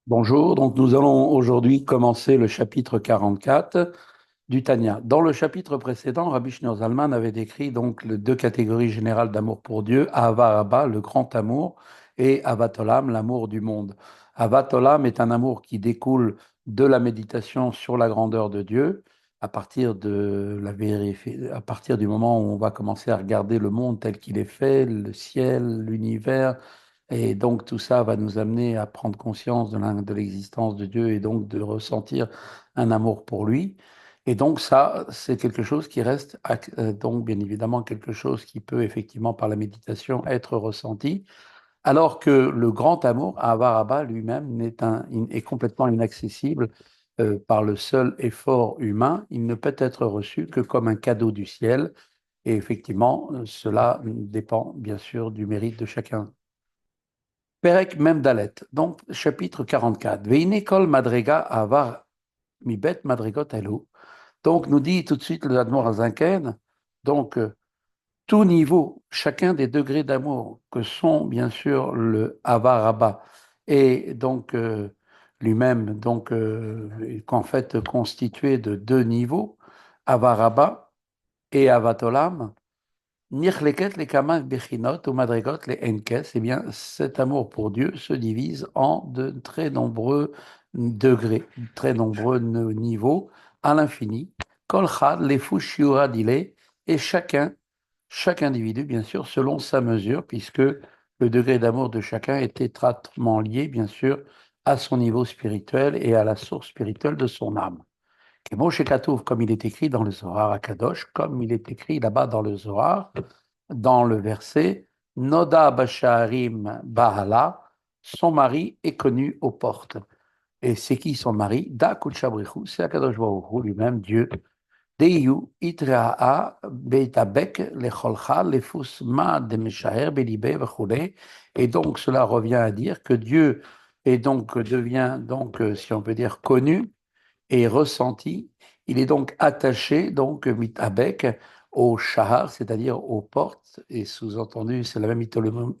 Bonjour, donc nous allons aujourd'hui commencer le chapitre 44 du Tanya. Dans le chapitre précédent, Rabbi Shneur Zalman avait décrit donc les deux catégories générales d'amour pour Dieu, Ahava Rabba, le grand amour, et Avat Olam, l'amour du monde. Avat Olam est un amour qui découle de la méditation sur la grandeur de Dieu, à partir de à partir du moment où on va commencer à regarder le monde tel qu'il est fait, le ciel, l'univers, et donc tout ça va nous amener à prendre conscience de l'existence de Dieu et donc de ressentir un amour pour lui. Et donc ça, c'est quelque chose qui reste, donc bien évidemment quelque chose qui peut effectivement par la méditation être ressenti, alors que le grand amour, Avaraba lui-même, est complètement inaccessible par le seul effort humain. Il ne peut être reçu que comme un cadeau du ciel. Et effectivement, cela dépend bien sûr du mérite de chacun. Perek Memdalet, donc chapitre 44. Veine kol madrega avar mibet madrigot elu. Donc nous dit tout de suite le Admor Azinken, donc tout niveau, chacun des degrés d'amour que sont bien sûr le avar Abba et donc lui-même, donc qu'en fait constitué de deux niveaux, avar Abba et avatolam. Nirleket les kamas bechinot ou madrigot les enkes, eh bien, cet amour pour Dieu se divise en de très nombreux degrés, très nombreux niveaux à l'infini. Kol chad les fushiura dile, et chaque individu, bien sûr, selon sa mesure, puisque le degré d'amour de chacun est étroitement lié, bien sûr, à son niveau spirituel et à la source spirituelle de son âme. Et Moshe Katouf, comme il est écrit dans le Zohar à Kadosh, comme il est écrit là-bas dans le Zohar, dans le verset Noda Basharim Bahala, son mari est connu aux portes. Et c'est qui son mari? Da Kuchabrichu, c'est Akadosh Baruch Hu lui-même, Dieu. Deyu Itraa Beitabek Lecholcha Lefus Ma de Meshaher Belibe Vechule. Et donc cela revient à dire que Dieu est donc devient donc si on peut dire connu et ressenti. Il est donc attaché, donc mitabek, au shahar, c'est-à-dire aux portes, et sous-entendu, c'est la même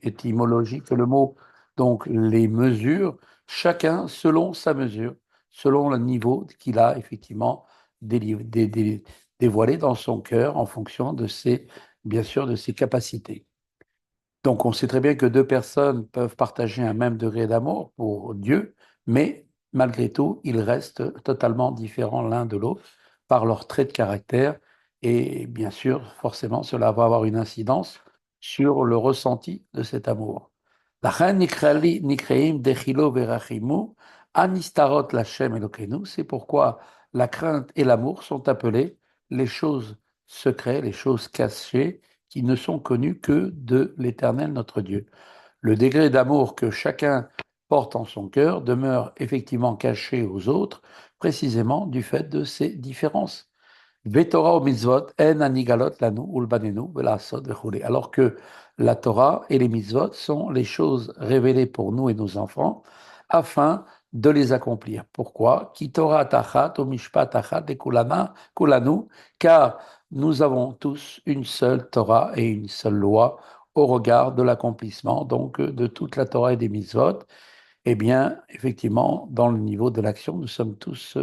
étymologie que le mot, donc les mesures, chacun selon sa mesure, selon le niveau qu'il a effectivement dévoilé dans son cœur en fonction de ses, bien sûr, de ses capacités. Donc, on sait très bien que deux personnes peuvent partager un même degré d'amour pour Dieu, mais malgré tout, ils restent totalement différents l'un de l'autre par leurs traits de caractère. Et bien sûr, forcément, cela va avoir une incidence sur le ressenti de cet amour. C'est pourquoi la crainte et l'amour sont appelés les choses secrètes, les choses cachées, qui ne sont connus que de l'Éternel notre Dieu. Le degré d'amour que chacun porte en son cœur demeure effectivement caché aux autres, précisément du fait de ces différences. Vetorah ou mitzvot, en anigalot lanu ulbanenu velasot vechule. Alors que la Torah et les mitzvot sont les choses révélées pour nous et nos enfants, afin de les accomplir. Pourquoi? Ki Torah tachat ou mishpat tachat de kulanu, car nous avons tous une seule Torah et une seule loi au regard de l'accomplissement donc de toute la Torah et des mitzvot. Eh bien, effectivement, dans le niveau de l'action, nous sommes tous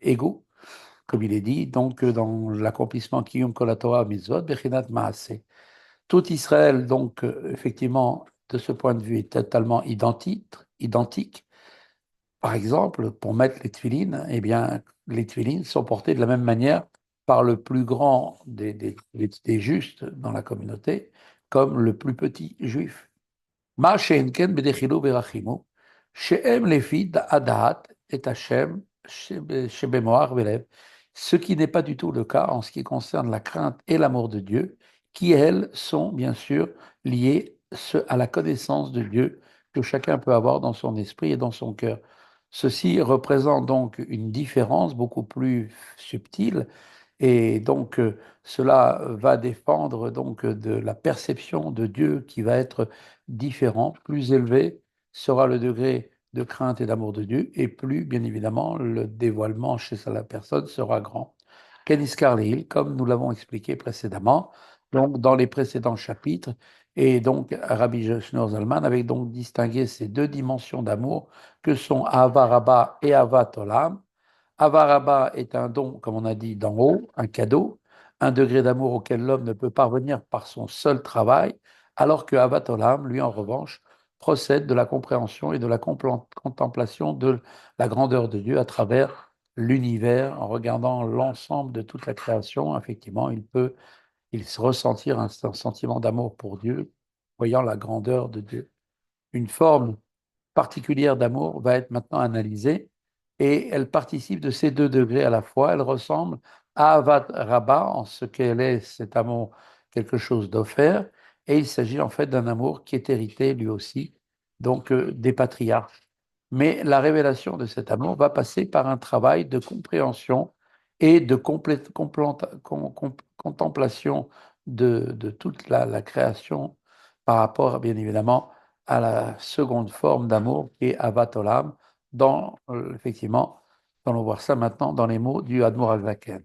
égaux, comme il est dit, donc dans l'accomplissement Kiyum Kol Torah Mitzvot, Bechinat Maaseh. Tout Israël, donc, effectivement, de ce point de vue, est totalement identique. Par exemple, pour mettre les tefilines, eh bien, les tefilines sont portés de la même manière par le plus grand des justes dans la communauté, comme le plus petit juif. Ma she'enken b'dechilu v'rachimu, she'em lefi da'adat et Hashem shebemoar v'lev. Ce qui n'est pas du tout le cas en ce qui concerne la crainte et l'amour de Dieu, qui, elles, sont bien sûr liées à la connaissance de Dieu que chacun peut avoir dans son esprit et dans son cœur. Ceci représente donc une différence beaucoup plus subtile et donc, cela va dépendre donc de la perception de Dieu qui va être différente. Plus élevé sera le degré de crainte et d'amour de Dieu, et plus, bien évidemment, le dévoilement chez la personne sera grand. Kenis Carlyle, comme nous l'avons expliqué précédemment, donc dans les précédents chapitres, Et donc, Rabbi Shneur Zalman avait donc distingué ces deux dimensions d'amour que sont Ahava Rabba et Avat Olam. Ahava Rabba est un don, comme on a dit, d'en haut, un cadeau, un degré d'amour auquel l'homme ne peut parvenir par son seul travail, alors que Avat Olam, lui, en revanche, procède de la compréhension et de la contemplation de la grandeur de Dieu à travers l'univers, en regardant l'ensemble de toute la création. Effectivement, il se ressentir un sentiment d'amour pour Dieu, voyant la grandeur de Dieu. Une forme particulière d'amour va être maintenant analysée et elle participe de ces deux degrés à la fois. Elle ressemble à Avat Rabba en ce qu'elle est cet amour, quelque chose d'offert, et il s'agit en fait d'un amour qui est hérité lui aussi donc des patriarches. Mais la révélation de cet amour va passer par un travail de compréhension et de contemplation de toute la création par rapport, bien évidemment, à la seconde forme d'amour qui est Avat Olam, effectivement, allons voir ça maintenant dans les mots du Admor Azzaken.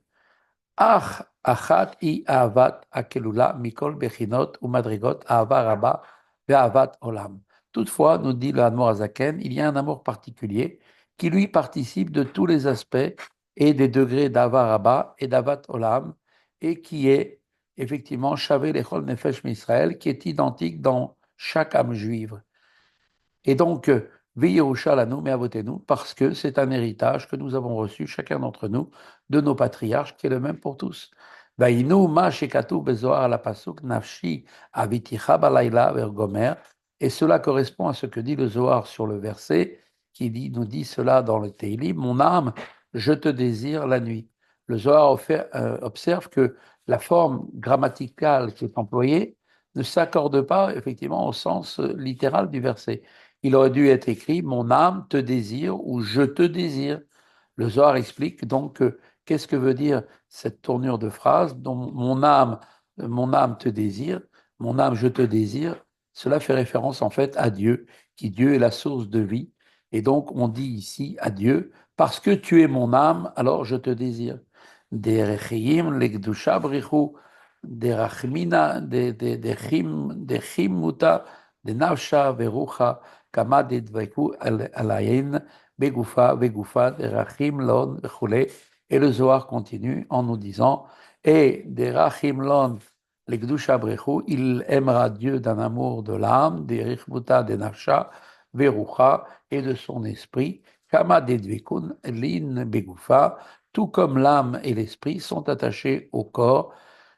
Ach achat I ahavat akelula mikol bechinot ou madrigot ahava rabba ve'ahavat olam. Toutefois, nous dit le Admor Azaken, il y a un amour particulier qui lui participe de tous les aspects et des degrés d'ahava rabba et d'Avat olam et qui est effectivement shavé lechol nefesh Israël, qui est identique dans chaque âme juive. Et donc, Veyerusha lanu me'avotenu, parce que c'est un héritage que nous avons reçu, chacun d'entre nous, de nos patriarches, qui est le même pour tous. Vaïnu ma shekatu bezoar la pasuk nafshi aviticha balayla vergomer. Et cela correspond à ce que dit le Zohar sur le verset, nous dit cela dans le Teilim, mon âme, je te désire la nuit. Le Zohar observe que la forme grammaticale qui est employée ne s'accorde pas effectivement au sens littéral du verset. Il aurait dû être écrit mon âme te désire ou je te désire. Le Zohar explique donc qu'est-ce que veut dire cette tournure de phrase dont mon âme te désire, mon âme je te désire. Cela fait référence en fait à Dieu, qui Dieu est la source de vie. Et donc on dit ici à Dieu, parce que tu es mon âme, alors je te désire. Derechim legdusha brichu, derachmina, dechimuta, de nafsha verucha. כמה דדבקו על העין בגופה וגופה דרכים לון וכולי. Et le Zohar continue en nous disant, et derachim lon lekdusha brechu, il aimera Dieu d'un amour de l'âme, des richmuta de nafsha, verucha, et de son esprit, kama dedvekun lin begufa, tout comme l'âme et l'esprit sont attachés au corps,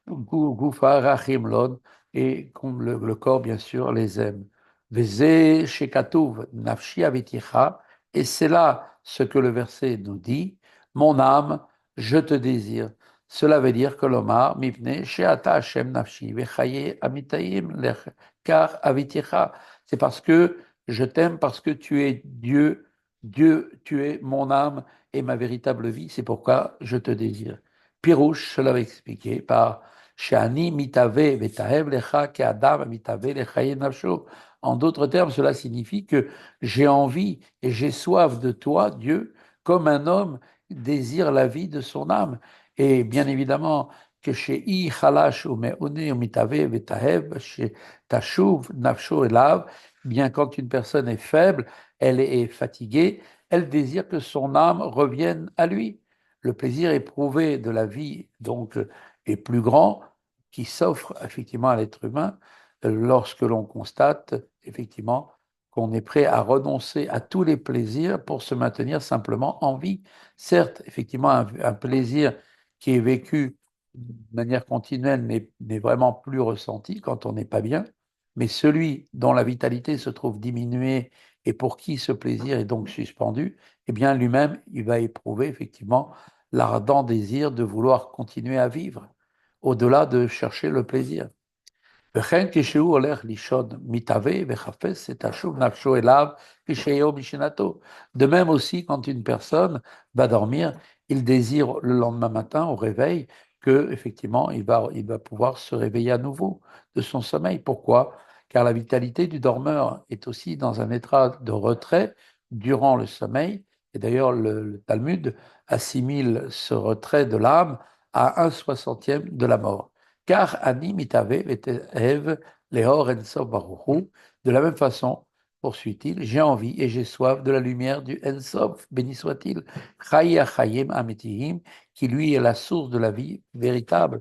Goufa, Rachim, Lod, et comme le corps, bien sûr, les aime. Veze shekatuv nafshi aviticha, et c'est là ce que le verset nous dit, mon âme, je te désire. Cela veut dire que l'Omar, mipne sheata Hashem nafshi, vechaye amitayim lech, car aviticha, c'est parce que je t'aime, parce que tu es Dieu, Dieu, tu es mon âme et ma véritable vie, c'est pourquoi je te désire. Pirouche, cela va expliquer par Shani mitave vetahev lecha ke'adam mitave lechaye nafsho. En d'autres termes, cela signifie que j'ai envie et j'ai soif de toi, Dieu, comme un homme désire la vie de son âme. Et bien évidemment, que chez I chalash ou me'one ou mitave vetahev, chez tashuv nafsho elav, bien quand une personne est faible, elle est fatiguée, elle désire que son âme revienne à lui. Le plaisir éprouvé de la vie, donc, est plus grand, qui s'offre effectivement à l'être humain lorsque l'on constate effectivement qu'on est prêt à renoncer à tous les plaisirs pour se maintenir simplement en vie. Certes, effectivement, un plaisir qui est vécu de manière continuelle n'est vraiment plus ressenti quand on n'est pas bien, mais celui dont la vitalité se trouve diminuée et pour qui ce plaisir est donc suspendu, eh bien lui-même, il va éprouver effectivement l'ardent désir de vouloir continuer à vivre, au-delà de chercher le plaisir. וכן כשהוא הולך לישון, מתהווה וחפש את השוב נפשו אליו כשהיום משנתו. De même aussi, quand une personne va dormir, il désire le lendemain matin, au réveil, que effectivement il va pouvoir se réveiller à nouveau de son sommeil. Pourquoi? Car la vitalité du dormeur est aussi dans un état de retrait durant le sommeil. Et d'ailleurs, le Talmud assimile ce retrait de l'âme à un soixantième de la mort. Car Ani mitave v'tehev Lehor En Sof Baruch Hu. De la même façon, poursuit-il, j'ai envie et j'ai soif de la lumière du En Sof, béni soit-il, Chai HaChayim Ametihim, qui lui est la source de la vie véritable,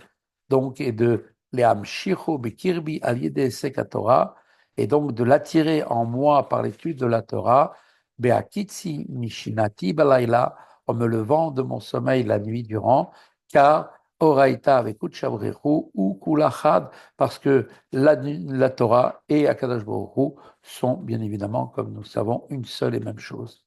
donc, et de Lehamshichu Bekirbi Al Yedei Sek Torah, et donc de l'attirer en moi par l'étude de la Torah, Beakitsi Mishinati Balayla, en me levant de mon sommeil la nuit durant, car Oraita avec Utshavrechu ou Kulachad, parce que la Torah et Akadosh Baruch Hu sont bien évidemment, comme nous savons, une seule et même chose.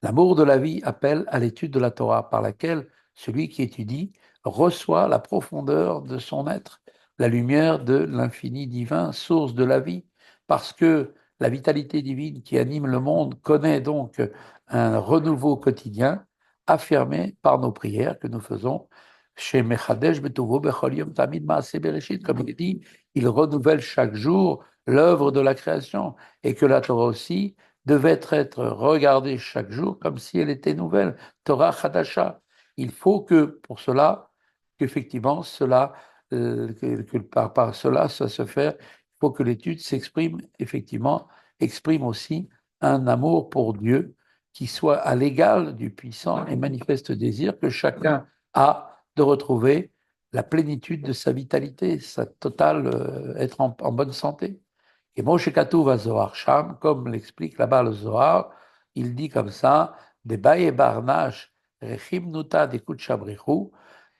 L'amour de la vie appelle à l'étude de la Torah, par laquelle celui qui étudie reçoit la profondeur de son être, la lumière de l'infini divin, source de la vie, parce que la vitalité divine qui anime le monde connaît donc un renouveau quotidien affirmé par nos prières que nous faisons chez Mechadesh Betuvo Bechol Yom Tamid Maaseh Bereshit, comme il dit, il renouvelle chaque jour l'œuvre de la création, et que la Torah aussi devait être regardée chaque jour comme si elle était nouvelle, Torah Chadasha. Il faut que, pour cela, qu'effectivement, par cela, ça se fait, il faut que l'étude s'exprime, effectivement, exprime aussi un amour pour Dieu qui soit à l'égal du puissant et manifeste désir que chacun a de retrouver la plénitude de sa vitalité, sa totale, être en bonne santé. Et Moshe Katuv à Zohar Sham, comme l'explique là-bas le Zohar, il dit comme ça, de Baye Barnash, Rechim Nuta Dekut Shabrichu,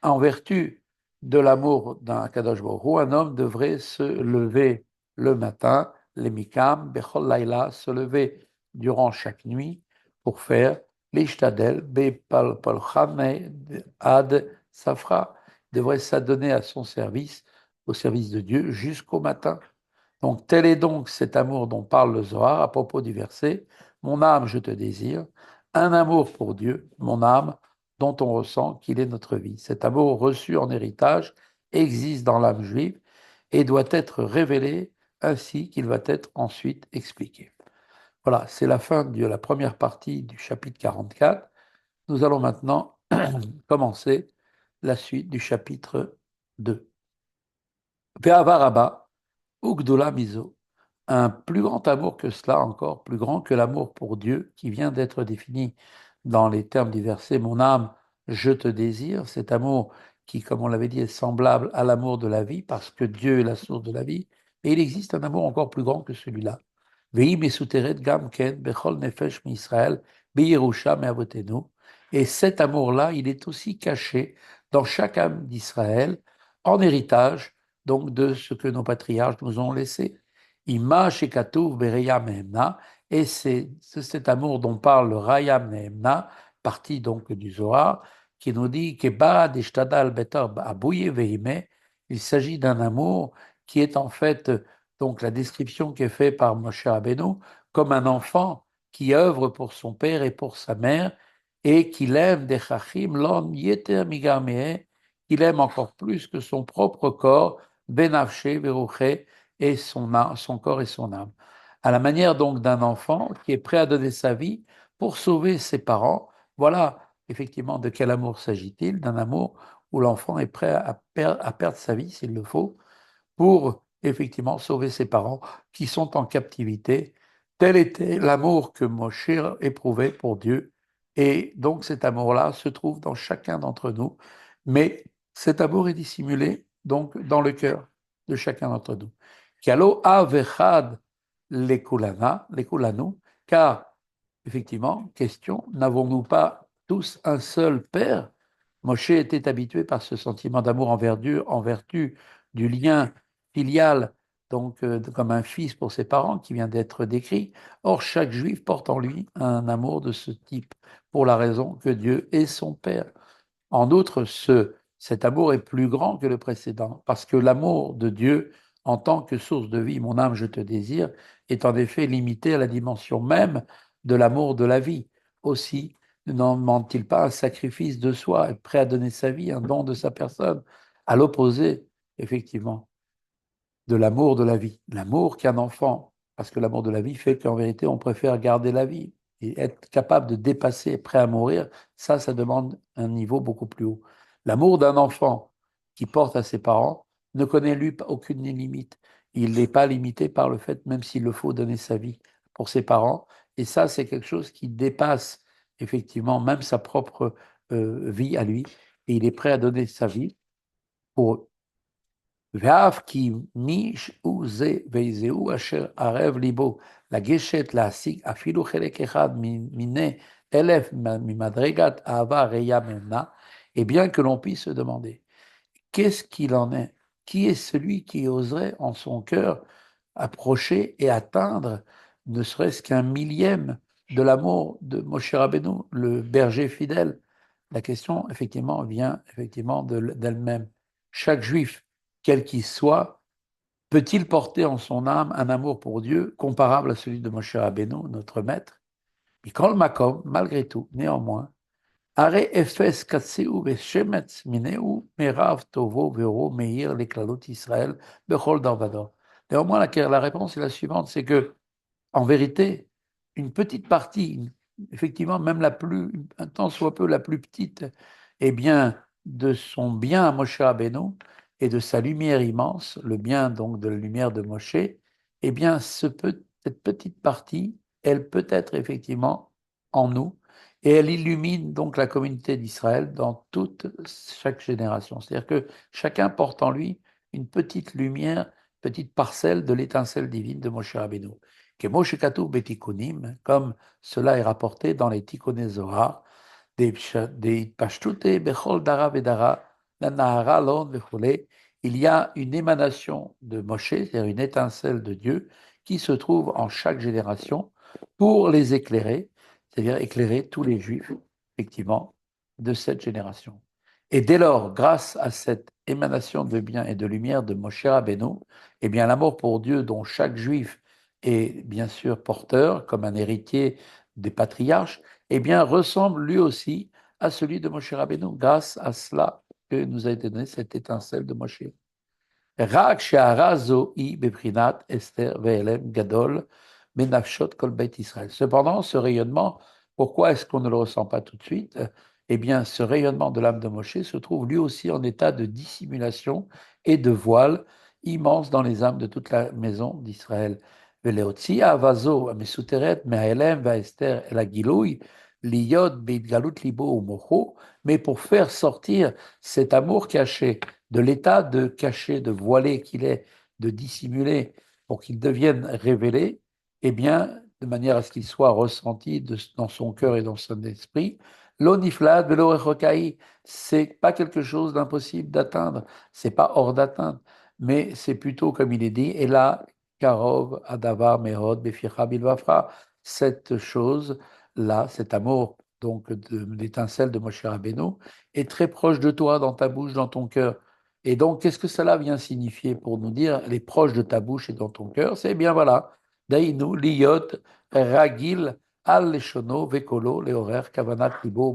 en vertu de l'amour d'un Kadosh Baruch Hu, un homme devrait se lever le matin, les Mikam, Bechol Laila, se lever durant chaque nuit pour faire l'Ishtadel, Bepal Palchame Ad Safra, devrait s'adonner à son service, au service de Dieu, jusqu'au matin. Donc, tel est donc cet amour dont parle le Zohar à propos du verset Mon âme, je te désire, un amour pour Dieu, mon âme, dont on ressent qu'il est notre vie. Cet amour reçu en héritage existe dans l'âme juive et doit être révélé ainsi qu'il va être ensuite expliqué. Voilà, c'est la fin de la première partie du chapitre 44. Nous allons maintenant commencer la suite du chapitre 2. Ve'avaraba, Ugdula Miso, un plus grand amour que cela encore, plus grand que l'amour pour Dieu qui vient d'être défini dans les termes du verset Mon âme, je te désire, cet amour qui, comme on l'avait dit, est semblable à l'amour de la vie parce que Dieu est la source de la vie, et il existe un amour encore plus grand que celui-là. Vehi mesuteret gam ken bechol nefesh mi-Israël beyerusha me'avotenu. Et cet amour-là, il est aussi caché dans chaque âme d'Israël en héritage donc de ce que nos patriarches nous ont laissé. Ima shekatuv bereya mehemna, et c'est cet amour dont parle le Raya Mehemna, partie donc du Zohar, qui nous dit que Ba'ad ishtadal betor abouye veime, il s'agit d'un amour qui est en fait donc la description qui est faite par Moshe Rabbeinu comme un enfant qui œuvre pour son père et pour sa mère et qu'il aime des chachim lon yeter migameh, qu'il aime encore plus que son propre corps, benafshe veruche, et son corps et son âme. À la manière donc d'un enfant qui est prêt à donner sa vie pour sauver ses parents. Voilà effectivement de quel amour s'agit-il? D'un amour où l'enfant est prêt à perdre sa vie s'il le faut pour effectivement sauver ses parents qui sont en captivité. Tel était l'amour que Moshe éprouvait pour Dieu. Et donc cet amour-là se trouve dans chacun d'entre nous. Mais cet amour est dissimulé donc dans le cœur de chacun d'entre nous. Kialo avechad lekulanu, car effectivement, question, n'avons-nous pas tous un seul Père? Moshe était habitué par ce sentiment d'amour en vertu du lien filial, donc comme un fils pour ses parents qui vient d'être décrit. Or, chaque juif porte en lui un amour de ce type, pour la raison que Dieu est son Père. En outre, cet amour est plus grand que le précédent, parce que l'amour de Dieu en tant que source de vie, mon âme, je te désire, est en effet limité à la dimension même de l'amour de la vie. Aussi, n'en demande-t-il pas un sacrifice de soi, être prêt à donner sa vie, un don de sa personne, à l'opposé, effectivement, de l'amour de la vie. L'amour qu'un enfant, parce que l'amour de la vie fait qu'en vérité, on préfère garder la vie et être capable de dépasser, prêt à mourir, ça demande un niveau beaucoup plus haut. L'amour d'un enfant qui porte à ses parents ne connaît lui aucune limite. Il n'est pas limité par le fait, même s'il le faut, donner sa vie pour ses parents. Et ça, c'est quelque chose qui dépasse effectivement même sa propre vie à lui. Et il est prêt à donner sa vie pour eux. ואף כי מי הוא זה וזהו אשר ערב ליבו לגשת להשיג אפילו חלק אחד מיני אלף ממדרגת אהבה ראייה ממנה, et bien que l'on puisse se demander, qu'est-ce qu'il en est? Qui est celui qui oserait en son cœur approcher et atteindre ne serait-ce qu'un millième de l'amour de Moshe Rabbeinu, le berger fidèle? La question, effectivement, vient effectivement d'elle-même. Chaque juif, quel qu'il soit, peut-il porter en son âme un amour pour Dieu comparable à celui de Moshe Rabbeinu, notre maître? Mikol Makom, malgré tout, néanmoins, Are Efes Katseu Veshemetz Mineu Merav Tovo Vero Meir Leklalot Israël Bechol Darvador. Néanmoins, la réponse est la suivante, c'est que en vérité, une petite partie, effectivement, même la plus, un tant soit peu la plus petite, eh bien, de son bien à Moshe Rabbeinu et de sa lumière immense, le bien donc de la lumière de Moshe, eh bien, cette petite partie, elle peut être effectivement en nous et elle illumine donc la communauté d'Israël dans chaque génération. C'est-à-dire que chacun porte en lui une petite lumière, petite parcelle de l'étincelle divine de Moshe Rabbeinu. Moshe Katoub Betikonim, comme cela est rapporté dans les Tikkuné Zohar, des Pashtute Bechol Dara Vedara, la Nahara Lon Vechole, il y a une émanation de Moshe, c'est-à-dire une étincelle de Dieu, qui se trouve en chaque génération pour les éclairer, c'est-à-dire éclairer tous les Juifs, effectivement, de cette génération. Et dès lors, grâce à cette émanation de bien et de lumière de Moshe Rabbeinu, eh bien, l'amour pour Dieu dont chaque Juif est bien sûr porteur, comme un héritier des patriarches, eh bien, ressemble lui aussi à celui de Moshe Rabbeinu, grâce à cela que nous a été donné cette étincelle de Moshe. רק שההערה זו היא בבחינת אסתר והלם גדול בנפשות כל בית Israël. Cependant, ce rayonnement, pourquoi est-ce qu'on ne le ressent pas tout de suite? Eh bien, ce rayonnement de l'âme de Moshe se trouve lui aussi en état de dissimulation et de voile immense dans les âmes de toute la maison d'Israël. ולהוציא האהבה זו המסותרת מההלם וההסתר אל הגילוי, להיות בהתגלות ליבו ומוחו, mais pour faire sortir cet amour caché de l'état de caché, de voilé qu'il est, de dissimuler, pour qu'il devienne révélé, eh bien, de manière à ce qu'il soit ressenti dans son cœur et dans son esprit, l'oniflad velorechokai, c'est pas quelque chose d'impossible d'atteindre, c'est pas hors d'atteinte, mais c'est plutôt, comme il est dit, et là, karov, adavar, merod, beficha, bilvafra, cette chose-là, cet amour, donc, de l'étincelle de Moshe Rabbeinu, est très proche de toi, dans ta bouche, dans ton cœur. Et donc, qu'est-ce que cela vient signifier pour nous dire, les proches de ta bouche et dans ton cœur? C'est bien voilà, Daïnu, Liyot, Ragil, Al Leshono, Vekolo, Leorer, Kavanat, Libo,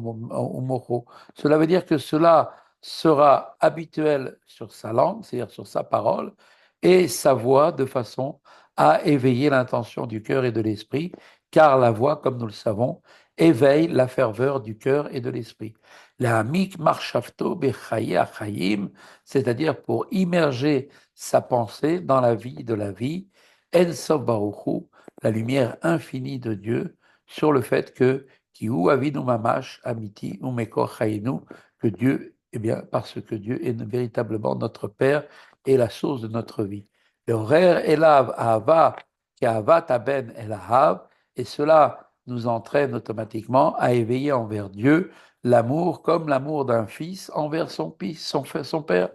Umocho. Cela veut dire que cela sera habituel sur sa langue, c'est-à-dire sur sa parole, et sa voix de façon à éveiller l'intention du cœur et de l'esprit, car la voix, comme nous le savons, éveille la ferveur du cœur et de l'esprit. La mik marshafto bechaye achayim, c'est-à-dire pour immerger sa pensée dans la vie de la vie, En Sof Baruchu, la lumière infinie de Dieu, sur le fait que Kihu Avinu Mamash Amiti Umekor Chayinu, que Dieu, eh bien, parce que Dieu est véritablement notre Père et la source de notre vie. Le Horer Elav Ahava, Kahavat Aben Elahav, et cela nous entraîne automatiquement à éveiller envers Dieu l'amour comme l'amour d'un fils envers son fils, son père.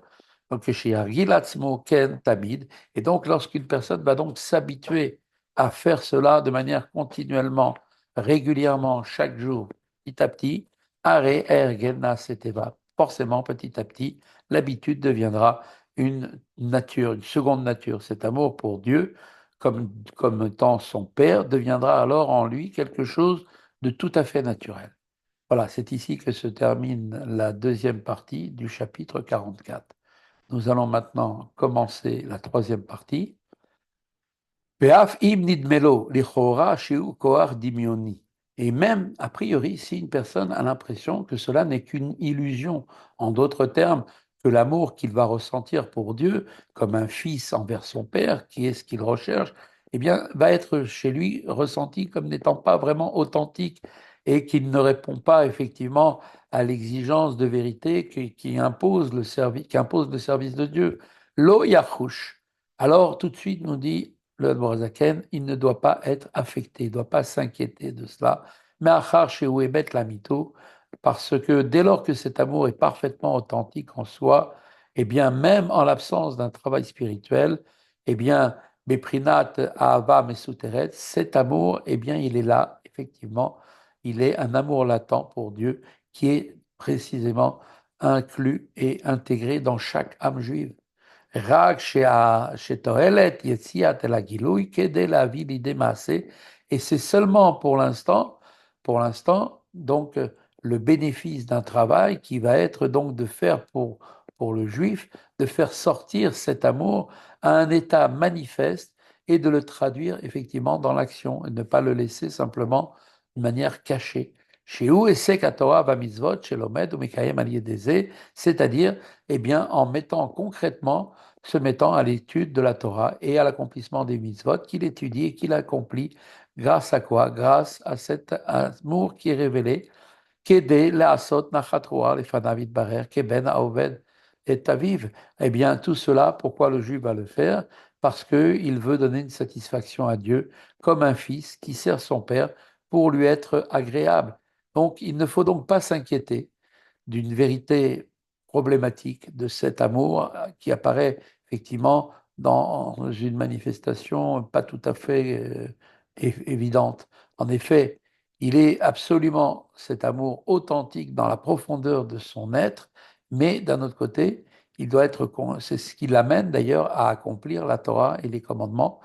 Donc, chez Gilatzmo Ken Tamid. Et donc, lorsqu'une personne va donc s'habituer à faire cela de manière continuellement, régulièrement, chaque jour, petit à petit, Are Ergena Seteva. Forcément, petit à petit, l'habitude deviendra une nature, une seconde nature. Cet amour pour Dieu, comme étant son père, deviendra alors en lui quelque chose de tout à fait naturel. Voilà, c'est ici que se termine la deuxième partie du chapitre 44. Nous allons maintenant commencer la troisième partie. Et même, a priori, si une personne a l'impression que cela n'est qu'une illusion, en d'autres termes, que l'amour qu'il va ressentir pour Dieu, comme un fils envers son père, qui est ce qu'il recherche, eh bien, va être chez lui ressenti comme n'étant pas vraiment authentique et qu'il ne répond pas effectivement à l'exigence de vérité qui impose qu'impose le service de Dieu. Lo yachush. Alors, tout de suite, nous dit le Admorazaken, il ne doit pas être affecté, il ne doit pas s'inquiéter de cela. Mais achar chez Ouébet Lamito, parce que dès lors que cet amour est parfaitement authentique en soi, eh bien, même en l'absence d'un travail spirituel, eh bien, Beprinat Ahava Mesuteret, cet amour, eh bien, il est là, effectivement, il est un amour latent pour Dieu qui est précisément inclus et intégré dans chaque âme juive. רק שתועלת יציאת אל הגילוי כדי להביא לידי מעשה, et c'est seulement pour l'instant, donc le bénéfice d'un travail qui va être donc de faire pour le juif, de faire sortir cet amour à un état manifeste et de le traduire effectivement dans l'action et ne pas le laisser simplement de manière cachée. Chez où est ce Torah va mitzvot, chez l'omed ou Mikayem al c'est-à-dire, eh bien, en mettant concrètement se mettant à l'étude de la Torah et à l'accomplissement des mitzvot qu'il étudie et qu'il accomplit. Grâce à quoi? Grâce à cet amour qui est révélé. Kede le'asot nachat roar lefanav yitbarer keben haoved et aviv. Eh bien, tout cela, pourquoi le juif va le faire? Parce qu'il veut donner une satisfaction à Dieu, comme un fils qui sert son père pour lui être agréable. Donc, il ne faut donc pas s'inquiéter d'une vérité problématique de cet amour qui apparaît effectivement dans une manifestation pas tout à fait évidente. En effet, il est absolument cet amour authentique dans la profondeur de son être, mais d'un autre côté, il doit être, c'est ce qui l'amène d'ailleurs à accomplir la Torah et les commandements.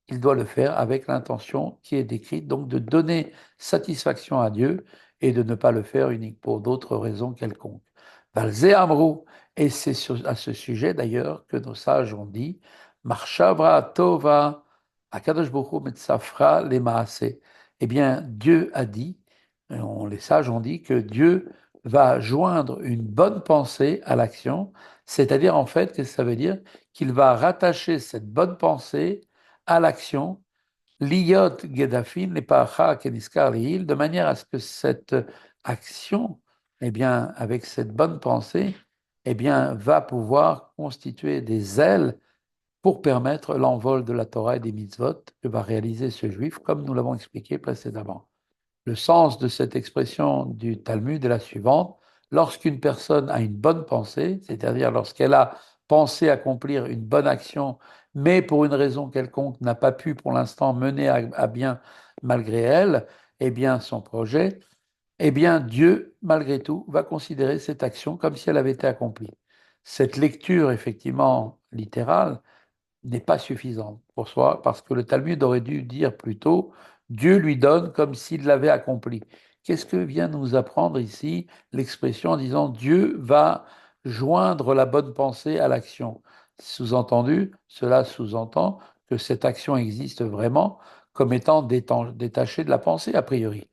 Il doit le faire avec l'intention qui est décrite, donc de donner satisfaction à Dieu et de ne pas le faire unique pour d'autres raisons quelconques. Balzé Amrou, et c'est à ce sujet d'ailleurs que nos sages ont dit, Marshavra Tova, Akadosh Bokhu Metzafra le Maase. Eh bien, Dieu a dit, les sages ont dit que Dieu va joindre une bonne pensée à l'action, c'est-à-dire en fait, que ça veut dire qu'il va rattacher cette bonne pensée à l'action, l'iyot gedafin, les paracha keniskar lihil, de manière à ce que cette action, eh bien, avec cette bonne pensée, eh bien, va pouvoir constituer des ailes pour permettre l'envol de la Torah et des mitzvot que va réaliser ce juif, comme nous l'avons expliqué précédemment. Le sens de cette expression du Talmud est la suivante. Lorsqu'une personne a une bonne pensée, c'est-à-dire lorsqu'elle a pensé accomplir une bonne action, mais pour une raison quelconque n'a pas pu pour l'instant mener à bien malgré elle, eh bien son projet, eh bien Dieu, malgré tout, va considérer cette action comme si elle avait été accomplie. Cette lecture, effectivement, littérale, n'est pas suffisante pour soi, parce que le Talmud aurait dû dire plutôt Dieu lui donne comme s'il l'avait accompli. Qu'est-ce que vient nous apprendre ici l'expression en disant Dieu va joindre la bonne pensée à l'action? Sous-entendu, cela sous-entend que cette action existe vraiment comme étant détachée de la pensée, a priori.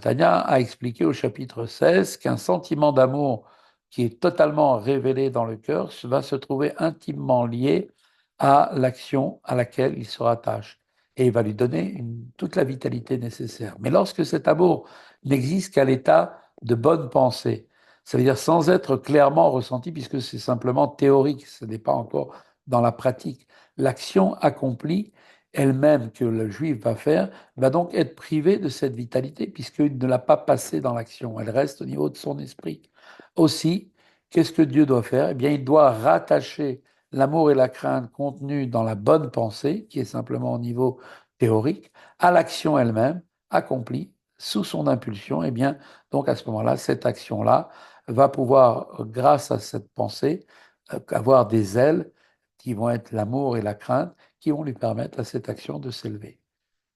Tanya a expliqué au chapitre 16 qu'un sentiment d'amour qui est totalement révélé dans le cœur va se trouver intimement lié à l'action à laquelle il se rattache et il va lui donner toute la vitalité nécessaire. Mais lorsque cet amour n'existe qu'à l'état de bonne pensée, ça veut dire sans être clairement ressenti, puisque c'est simplement théorique, ce n'est pas encore dans la pratique. L'action accomplie elle-même que le juif va faire va donc être privée de cette vitalité, puisqu'il ne l'a pas passée dans l'action, elle reste au niveau de son esprit. Aussi, qu'est-ce que Dieu doit faire? Eh bien, il doit rattacher l'amour et la crainte contenus dans la bonne pensée, qui est simplement au niveau théorique, à l'action elle-même, accomplie sous son impulsion, et bien, donc à ce moment-là, cette action-là va pouvoir, grâce à cette pensée, avoir des ailes qui vont être l'amour et la crainte, qui vont lui permettre à cette action de s'élever.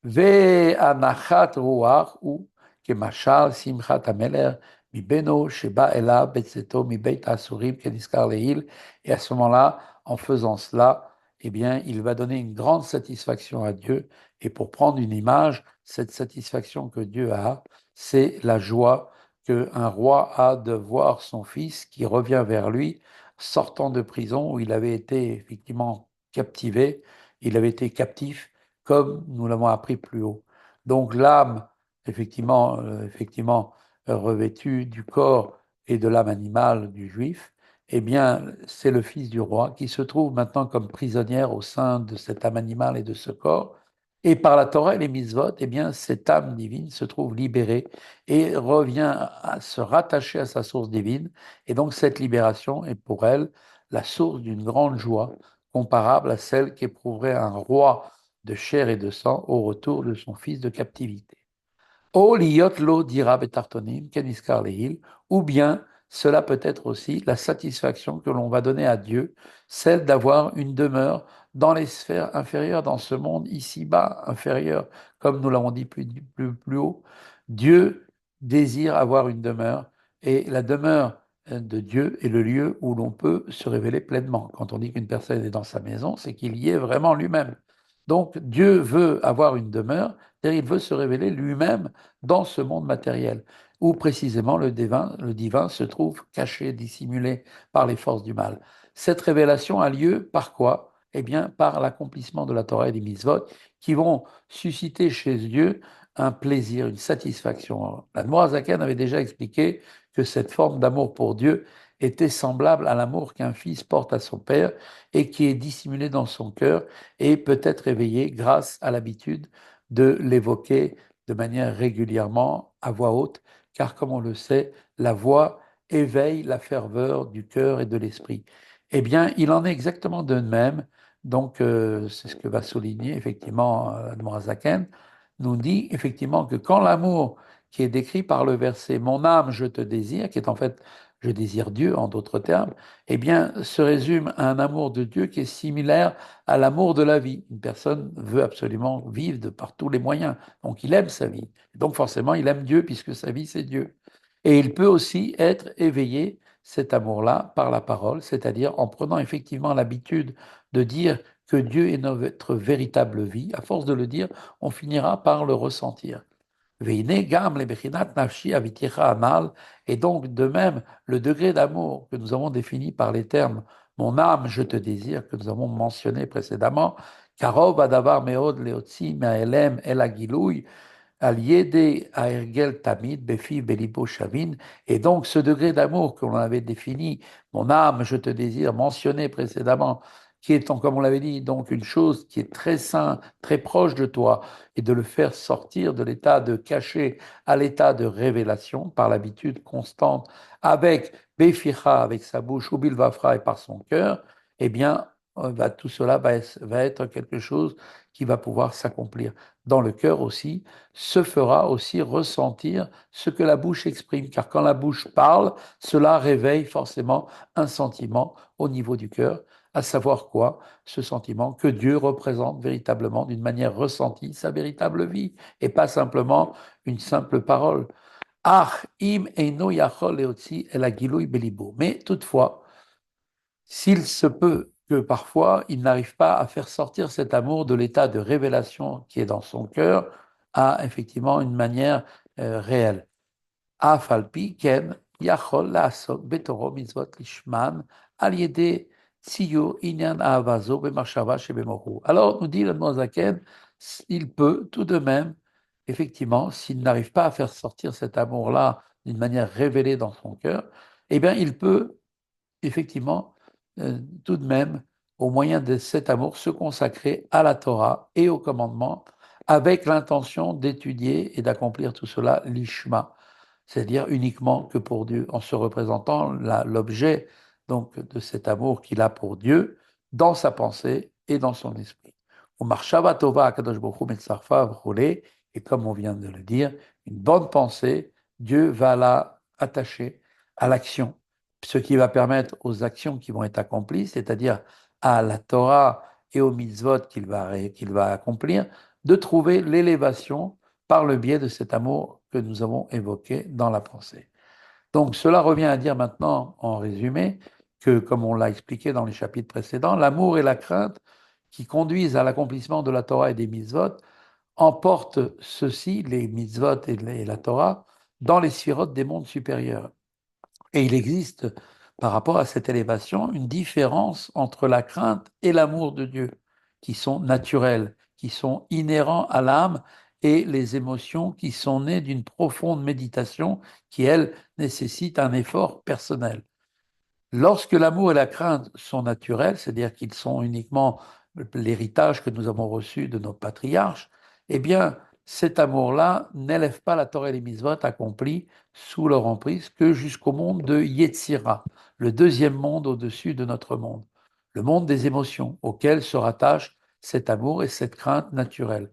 והנחת רוח הוא כמשל שמחת המלך מבנו שבא אליו בצאתו מבית האסורים כנזכר לעיל. Et à ce moment-là, en faisant cela, eh bien, il va donner une grande satisfaction à Dieu. Et pour prendre une image, cette satisfaction que Dieu a, c'est la joie qu'un roi a de voir son fils qui revient vers lui sortant de prison où il avait été effectivement captivé, il avait été captif, comme nous l'avons appris plus haut. Donc l'âme, effectivement revêtue du corps et de l'âme animale du juif, eh bien, c'est le fils du roi qui se trouve maintenant comme prisonnière au sein de cette âme animale et de ce corps. Et par la Torah et les mitzvot, eh bien, cette âme divine se trouve libérée et revient à se rattacher à sa source divine. Et donc, cette libération est pour elle la source d'une grande joie comparable à celle qu'éprouverait un roi de chair et de sang au retour de son fils de captivité. O liot lo dira betartonim, keniskar lehil, ou bien cela peut être aussi la satisfaction que l'on va donner à Dieu, celle d'avoir une demeure dans les sphères inférieures, dans ce monde ici-bas inférieur, comme nous l'avons dit plus haut. Dieu désire avoir une demeure, et la demeure de Dieu est le lieu où l'on peut se révéler pleinement. Quand on dit qu'une personne est dans sa maison, c'est qu'il y est vraiment lui-même. Donc Dieu veut avoir une demeure, c'est-à-dire il veut se révéler lui-même dans ce monde matériel, où précisément le divin se trouve caché, dissimulé par les forces du mal. Cette révélation a lieu par quoi? Eh bien, par l'accomplissement de la Torah et des mitzvot, qui vont susciter chez Dieu un plaisir, une satisfaction. La Zaken avait déjà expliqué que cette forme d'amour pour Dieu était semblable à l'amour qu'un fils porte à son père et qui est dissimulé dans son cœur et peut être éveillé grâce à l'habitude de l'évoquer de manière régulièrement à voix haute, car comme on le sait, la voix éveille la ferveur du cœur et de l'esprit. Eh bien, il en est exactement de même. Donc, c'est ce que va souligner effectivement Zaken, nous dit effectivement que quand l'amour qui est décrit par le verset Mon âme, je te désire, qui est en fait je désire Dieu en d'autres termes, eh bien, se résume à un amour de Dieu qui est similaire à l'amour de la vie. Une personne veut absolument vivre de par tous les moyens, donc il aime sa vie. Donc forcément, il aime Dieu puisque sa vie, c'est Dieu. Et il peut aussi être éveillé, cet amour-là, par la parole, c'est-à-dire en prenant effectivement l'habitude de dire que Dieu est notre véritable vie. À force de le dire, on finira par le ressentir. Veine gam le bechinat nafshi aviticha anal. Et donc, de même, le degré d'amour que nous avons défini par les termes mon âme, je te désire, que nous avons mentionné précédemment, karov adavar meod leotzi ma'elem el agilouy, Aliede Aergel Tamid, Befi Belibo Shavin. Et donc, ce degré d'amour que l'on avait défini, mon âme, je te désire, mentionné précédemment, qui est, comme on l'avait dit, donc une chose qui est très sain, très proche de toi, et de le faire sortir de l'état de caché à l'état de révélation par l'habitude constante avec Beficha, avec sa bouche, ou Bilvafra et par son cœur, eh bien, tout cela va être quelque chose qui va pouvoir s'accomplir dans le cœur aussi, se fera aussi ressentir ce que la bouche exprime, car quand la bouche parle, cela réveille forcément un sentiment au niveau du cœur, à savoir quoi? Ce sentiment que Dieu représente véritablement d'une manière ressentie sa véritable vie, et pas simplement une simple parole. Ach im eino yachol leotzi el agilui belibo. Mais toutefois, s'il se peut que parfois il n'arrive pas à faire sortir cet amour de l'état de révélation qui est dans son cœur à effectivement une manière réelle. Afalpi ken yachol la'asok betoro mitzvot lishman al yede tziyur inyan ahavazo b'machshava shebemoru. Alors, nous dit le Zaken, il peut tout de même, effectivement, s'il n'arrive pas à faire sortir cet amour-là d'une manière révélée dans son cœur, eh bien, il peut effectivement, tout de même, au moyen de cet amour, se consacrer à la Torah et au commandement avec l'intention d'étudier et d'accomplir tout cela l'ishma, c'est-à-dire uniquement que pour Dieu, en se représentant l'objet donc de cet amour qu'il a pour Dieu dans sa pensée et dans son esprit. Et comme on vient de le dire, une bonne pensée, Dieu va la attacher à l'action, ce qui va permettre aux actions qui vont être accomplies, c'est-à-dire à la Torah et aux mitzvot qu'il va accomplir, de trouver l'élévation par le biais de cet amour que nous avons évoqué dans la pensée. Donc cela revient à dire maintenant, en résumé, que comme on l'a expliqué dans les chapitres précédents, l'amour et la crainte qui conduisent à l'accomplissement de la Torah et des mitzvot emportent ceci, les mitzvot et la Torah, dans les sphirotes des mondes supérieurs. Et il existe par rapport à cette élévation, une différence entre la crainte et l'amour de Dieu, qui sont naturels, qui sont inhérents à l'âme, et les émotions qui sont nées d'une profonde méditation qui, elle, nécessite un effort personnel. Lorsque l'amour et la crainte sont naturels, c'est-à-dire qu'ils sont uniquement l'héritage que nous avons reçu de nos patriarches, eh bien, cet amour-là n'élève pas la Torah et les mitzvot accomplis sous leur emprise que jusqu'au monde de Yetzira, le deuxième monde au-dessus de notre monde, le monde des émotions, auquel se rattache cet amour et cette crainte naturelle.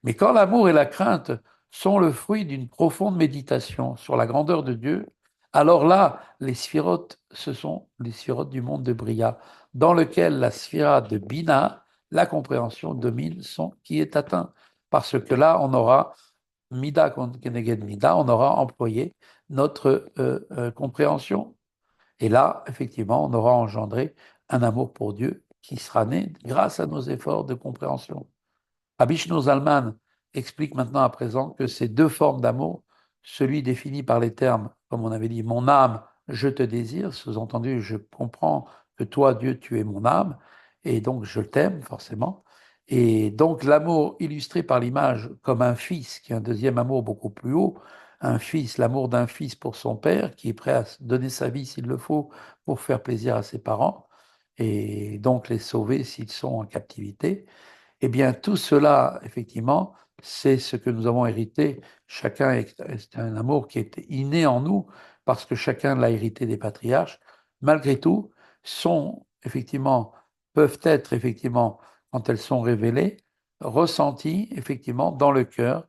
Mais quand l'amour et la crainte sont le fruit d'une profonde méditation sur la grandeur de Dieu, alors là, les sphirotes, ce sont les sphirotes du monde de Bria, dans lequel la sphira de Bina, la compréhension domine son qui est atteint. Parce que là, on aura Mida Keneged Mida, on aura employé notre compréhension. Et là, effectivement, on aura engendré un amour pour Dieu qui sera né grâce à nos efforts de compréhension. Abishno Zalman explique maintenant à présent que ces deux formes d'amour, celui défini par les termes, comme on avait dit, mon âme, je te désire, sous-entendu, je comprends que toi, Dieu, tu es mon âme, et donc je t'aime forcément. Et donc l'amour illustré par l'image comme un fils, qui est un deuxième amour beaucoup plus haut, un fils, l'amour d'un fils pour son père, qui est prêt à donner sa vie s'il le faut pour faire plaisir à ses parents, et donc les sauver s'ils sont en captivité. Eh bien, tout cela, effectivement, c'est ce que nous avons hérité. Chacun est un amour qui est inné en nous, parce que chacun l'a hérité des patriarches. Malgré tout, sont effectivement, peuvent être effectivement, quand elles sont révélées, ressenties effectivement dans le cœur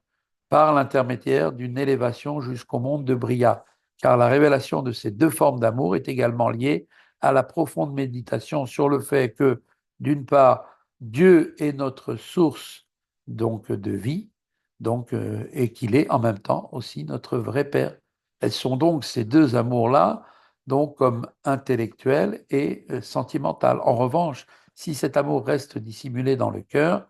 par l'intermédiaire d'une élévation jusqu'au monde de Bria. Car la révélation de ces deux formes d'amour est également liée à la profonde méditation sur le fait que, d'une part, Dieu est notre source donc de vie, donc et qu'il est en même temps aussi notre vrai Père. Elles sont donc ces deux amours-là, donc comme intellectuel et sentimental. En revanche, si cet amour reste dissimulé dans le cœur,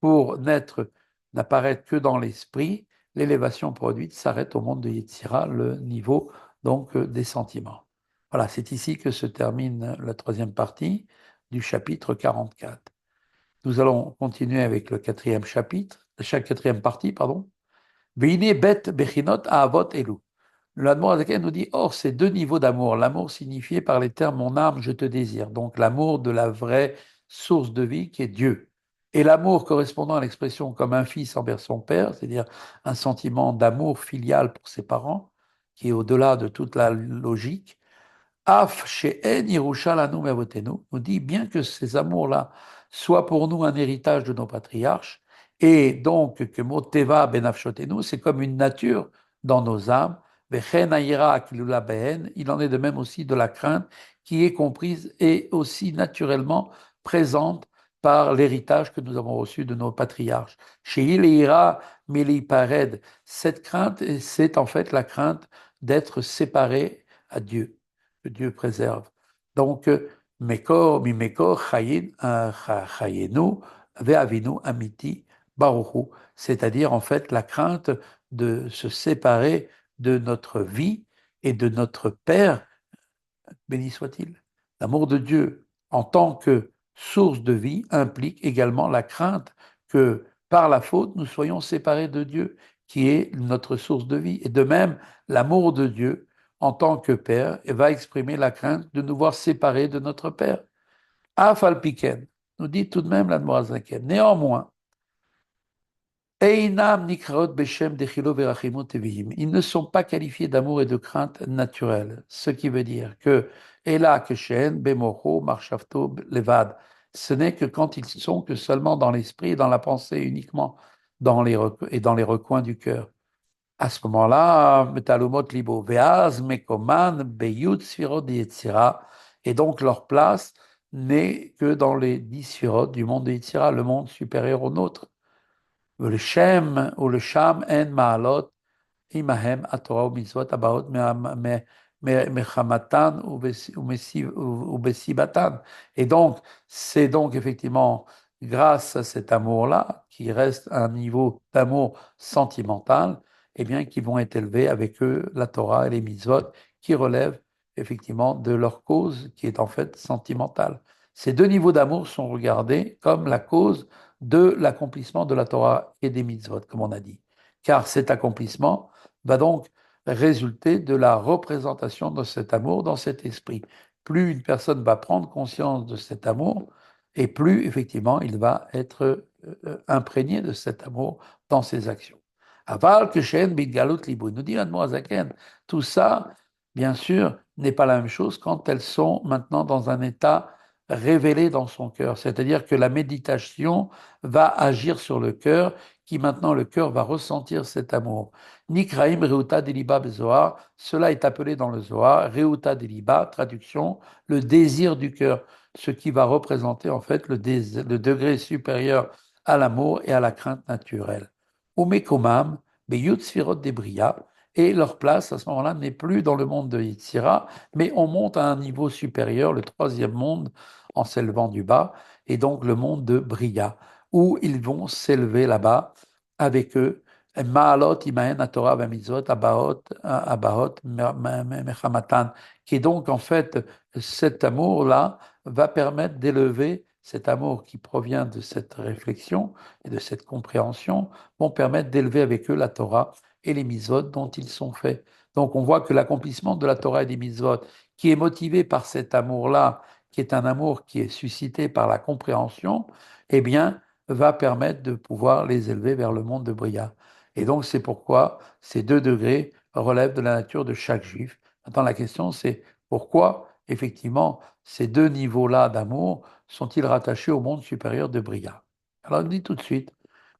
pour n'apparaître que dans l'esprit, l'élévation produite s'arrête au monde de Yetzira, le niveau donc des sentiments. Voilà, c'est ici que se termine la troisième partie du chapitre 44. Nous allons continuer avec le quatrième chapitre, chaque quatrième partie, pardon. Veine bet bechinot ahavot elu. L'Admorazaken nous dit, or, ces deux niveaux d'amour, l'amour signifié par les termes mon âme, je te désire, donc l'amour de la vraie source de vie qui est Dieu, et l'amour correspondant à l'expression comme un fils envers son père, c'est-à-dire un sentiment d'amour filial pour ses parents, qui est au-delà de toute la logique. Af she'en Yerusha lanu me'avotenu, nous dit bien que ces amours-là soient pour nous un héritage de nos patriarches, et donc que Moteva benafshotenu, c'est comme une nature dans nos âmes, vechen ayira kilula behen, il en est de même aussi de la crainte qui est comprise et aussi naturellement présente par l'héritage que nous avons reçu de nos patriarches. Sheil ira mili pared, cette crainte, c'est en fait la crainte d'être séparé à Dieu que Dieu préserve. Donc, Mekor, Mimekor, Chayenu, Ve'avinu, Amiti, Baruchu, c'est-à-dire en fait la crainte de se séparer de notre vie et de notre Père, béni soit-il. L'amour de Dieu en tant que source de vie implique également la crainte que par la faute nous soyons séparés de Dieu, qui est notre source de vie. Et de même, l'amour de Dieu en tant que Père va exprimer la crainte de nous voir séparés de notre Père. Afalpiken, nous dit tout de même l'Admorazaken. Néanmoins, Einam nikraot beshem dechilo verachimut tevihim. Ils ne sont pas qualifiés d'amour et de crainte naturelle. Ce qui veut dire que Ela keshen bemocho marchavto levad. Ce n'est que quand ils sont que seulement dans l'esprit et dans la pensée uniquement et dans les recoins du cœur. À ce moment-là, metalumot libo veaz mekoman beyut sfirot yetzira. Et donc leur place n'est que dans les 10 sfirot du monde de Yetzira, le monde supérieur au nôtre. ולשם אין מעלות עמהם התורה ומצוות הבאות מחמתן ובסיבתן. Et donc, c'est donc effectivement grâce à cet amour-là, qui reste un niveau d'amour sentimental, eh bien, qui vont être élevés avec eux la Torah et les mitzvot qui relèvent effectivement, de leur cause qui est en fait sentimentale. Ces deux niveaux d'amour sont regardés comme la cause de l'accomplissement de la Torah et des mitzvot, comme on a dit. Car cet accomplissement va donc résulter de la représentation de cet amour dans cet esprit. Plus une personne va prendre conscience de cet amour, et plus effectivement il va être imprégné de cet amour dans ses actions. Aval Keshen Bidgalut Liboui. Nous dit l'Admorazaken, tout ça, bien sûr, n'est pas la même chose quand elles sont maintenant dans un état révélé dans son cœur. C'est-à-dire que la méditation va agir sur le cœur, qui maintenant le cœur va ressentir cet amour. Nikraim Reuta Deliba Bezoar, cela est appelé dans le Zohar, Reuta Deliba, traduction, le désir du cœur, ce qui va représenter en fait le degré supérieur à l'amour et à la crainte naturelle. Umekomam, Beyut Sfirot Debria, et leur place à ce moment-là n'est plus dans le monde de Yitzhira, mais on monte à un niveau supérieur, le troisième monde, en s'élevant du bas, et donc le monde de Bria, où ils vont s'élever là-bas avec eux. Ma'alot imahen Torah v'mitzvot abahot mechamatan, qui est donc en fait cet amour-là va permettre d'élever cet amour qui provient de cette réflexion et de cette compréhension, vont permettre d'élever avec eux la Torah et les mitzvot dont ils sont faits. Donc on voit que l'accomplissement de la Torah et des mitzvot, qui est motivé par cet amour-là, qui est un amour qui est suscité par la compréhension, eh bien, va permettre de pouvoir les élever vers le monde de Bria. Et donc c'est pourquoi ces deux degrés relèvent de la nature de chaque juif. Maintenant la question c'est pourquoi effectivement ces deux niveaux-là d'amour sont-ils rattachés au monde supérieur de Bria? Alors il dit tout de suite,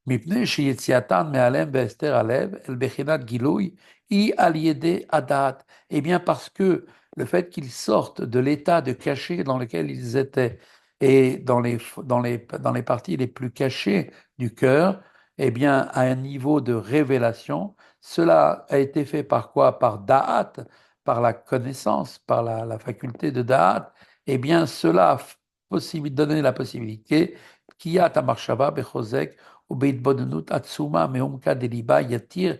מפני שיציאתן מעליהם בהסתר הלב, אל בחינת גילוי, היא על ידי הדעת. Eh bien, parce que le fait qu'ils sortent de l'état de cachet dans lequel ils étaient et dans les parties les plus cachées du cœur, eh bien, à un niveau de révélation, cela a été fait par quoi? Par da'at, par la connaissance, par la faculté de da'at. Eh bien, cela a donné la possibilité qu'il y a tamarshava bechozek ובהתבוננות עצומה מעומקא דליבה יתיר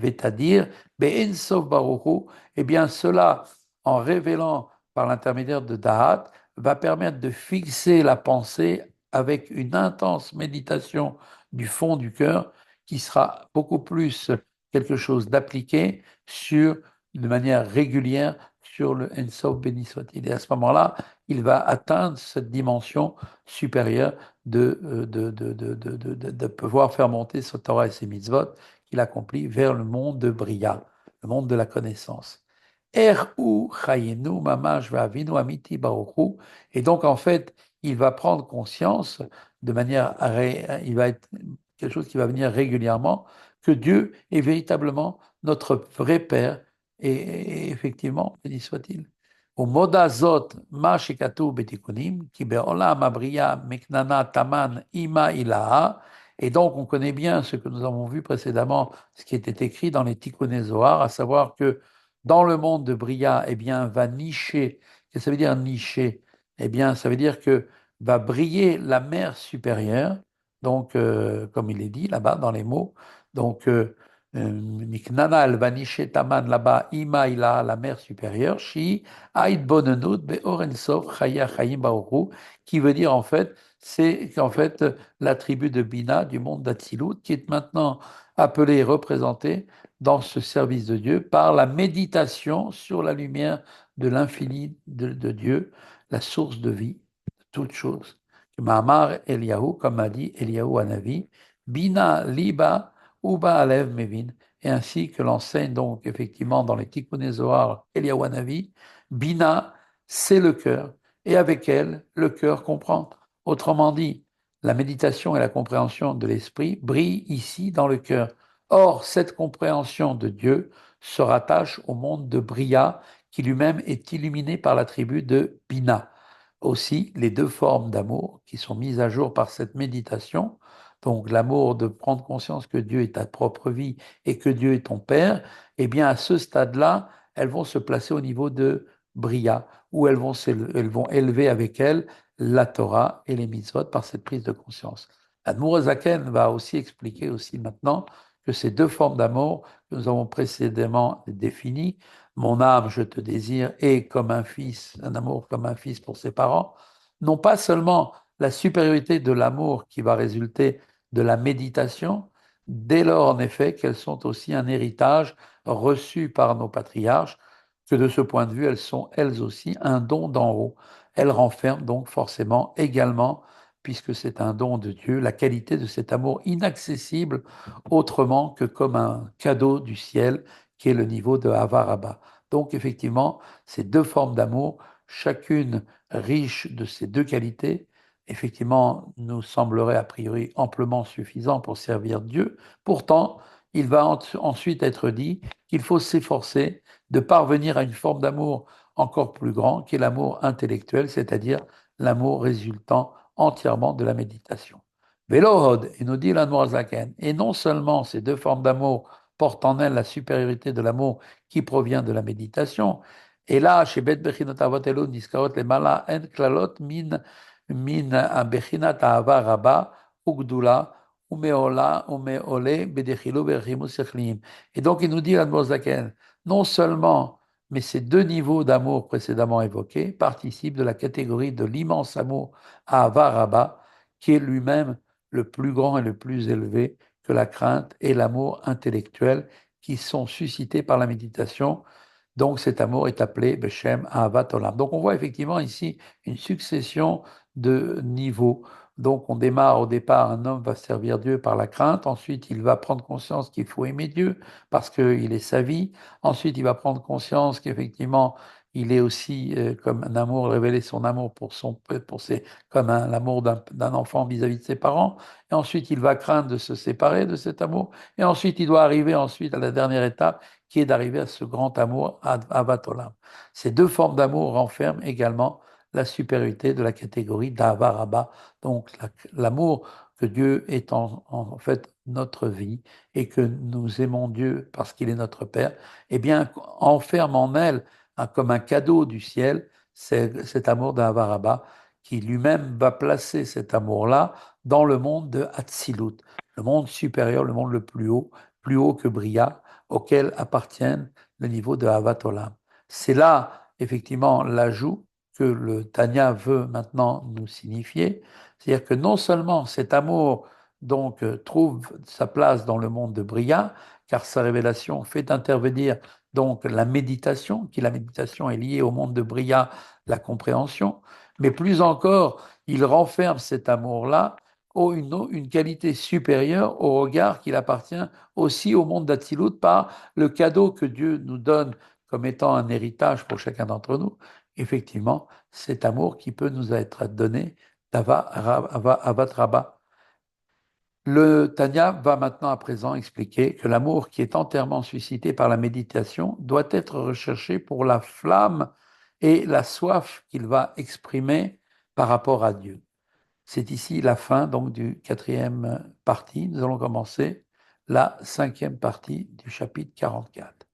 ותדיר באין סוף ברוך הוא, eh bien cela, en révélant par l'intermédiaire de Da'at, va permettre de fixer la pensée avec une intense méditation du fond du cœur qui sera beaucoup plus quelque chose d'appliqué de manière régulière sur le Ensof béni soit-il. Et à ce moment-là, il va atteindre cette dimension supérieure de pouvoir faire monter ce Torah et ses mitzvot qu'il accomplit vers le monde de Bria, le monde de la connaissance. Erhu chayenu mamash ve'avinu amiti baruchu. Et donc, en fait, il va prendre conscience de manière, il va être quelque chose qui va venir régulièrement, que Dieu est véritablement notre vrai Père. Et effectivement, béni soit-il. ומודה זאת מה שכתוב בתיקונים, כי בעולם הבריאה מקננה תמן אימה הילאה, et donc on connaît bien ce que nous avons vu précédemment, ce qui était écrit dans les Tikkuné Zohar, à savoir que dans le monde de Bria, eh bien, va nicher, qu'est-ce que ça veut dire nicher? Eh bien, ça veut dire que va briller la mer supérieure, donc, comme il est dit là-bas dans les mots, donc, Niknana al-Vanishe Taman là-bas, Ima ila, la mer supérieure, Shi, Aïd Bonenut, Be'or Sof, Chaya Chayim Baoru, qui veut dire en fait, c'est qu'en fait la tribu de Bina du monde d'Atsilut, qui est maintenant appelée et représentée dans ce service de Dieu par la méditation sur la lumière de l'infini de Dieu, la source de vie, de toute chose. Mahamar Eliyahu, comme a dit Eliyahu Hanavi, Bina Liba Uba Alev Mevin, et ainsi que l'enseigne donc effectivement dans les Tikkuné Zohar Eliyahu Hanavi, Bina, c'est le cœur, et avec elle, le cœur comprend. Autrement dit, la méditation et la compréhension de l'esprit brillent ici dans le cœur. Or, cette compréhension de Dieu se rattache au monde de Bria, qui lui-même est illuminé par la tribu de Bina. Aussi, les deux formes d'amour qui sont mises à jour par cette méditation, donc l'amour de prendre conscience que Dieu est ta propre vie et que Dieu est ton Père, eh bien à ce stade-là, elles vont se placer au niveau de Bria, où elles vont élever avec elles la Torah et les mitzvot par cette prise de conscience. Admour Zaken va aussi expliquer aussi maintenant que ces deux formes d'amour que nous avons précédemment défini. Mon âme, je te désire, et comme un fils, un amour comme un fils pour ses parents, non pas seulement la supériorité de l'amour qui va résulter de la méditation, dès lors en effet qu'elles sont aussi un héritage reçu par nos patriarches, que de ce point de vue, elles sont elles aussi un don d'en haut. Elles renferment donc forcément également, puisque c'est un don de Dieu, la qualité de cet amour inaccessible autrement que comme un cadeau du ciel qui est le niveau de Havaraba. Donc effectivement, ces deux formes d'amour, chacune riche de ces deux qualités, effectivement, nous semblerait a priori amplement suffisant pour servir Dieu. Pourtant, il va ensuite être dit qu'il faut s'efforcer de parvenir à une forme d'amour encore plus grand, qui est l'amour intellectuel, c'est-à-dire l'amour résultant entièrement de la méditation. Velohod, et nous dit l'Anmoazaken, et non seulement ces deux formes d'amour portent en elles la supériorité de l'amour qui provient de la méditation, et là, chez Bet Bechinot Avot Elu Niskaot Lemala En Klalot Min Bechinat Ahava Rabba Ugdula Umeola Umeole Bedechilu Berchimu Sechlim. Et donc il nous dit l'Anmoazaken, non seulement mais ces deux niveaux d'amour précédemment évoqués participent de la catégorie de l'immense amour à Avaraba, qui est lui-même le plus grand et le plus élevé que la crainte et l'amour intellectuel qui sont suscités par la méditation. Donc cet amour est appelé Beshem Ahavat Olam. Donc on voit effectivement ici une succession de niveaux. Donc on démarre au départ, un homme va servir Dieu par la crainte, ensuite il va prendre conscience qu'il faut aimer Dieu parce qu'il est sa vie, ensuite il va prendre conscience qu'effectivement il est aussi comme un amour, révéler son amour pour ses, comme l'amour d'un enfant vis-à-vis de ses parents, et ensuite il va craindre de se séparer de cet amour, et ensuite il doit arriver ensuite à la dernière étape qui est d'arriver à ce grand amour, Avat Olam. Ces deux formes d'amour renferment également la supériorité de la catégorie d'Ava Rabba, donc l'amour que Dieu est en fait notre vie et que nous aimons Dieu parce qu'il est notre Père, eh bien, enferme en elle, comme un cadeau du ciel, cet amour d'Ava Rabba qui lui-même va placer cet amour-là dans le monde de Hatzilut, le monde supérieur, le monde le plus haut que Bria, auquel appartiennent le niveau de Havat Olam. C'est là, effectivement, l'ajout que le Tanya veut maintenant nous signifier, c'est-à-dire que non seulement cet amour donc trouve sa place dans le monde de Bria, car sa révélation fait intervenir donc la méditation, qui la méditation est liée au monde de Bria, la compréhension, mais plus encore, il renferme cet amour-là une qualité supérieure au regard qu'il appartient aussi au monde d'Atsilut par le cadeau que Dieu nous donne comme étant un héritage pour chacun d'entre nous. Effectivement, cet amour qui peut nous être donné d'Avat Rabba. Le Tanya va maintenant à présent expliquer que l'amour qui est entièrement suscité par la méditation doit être recherché pour la flamme et la soif qu'il va exprimer par rapport à Dieu. C'est ici la fin donc du quatrième partie. Nous allons commencer la cinquième partie du chapitre 44.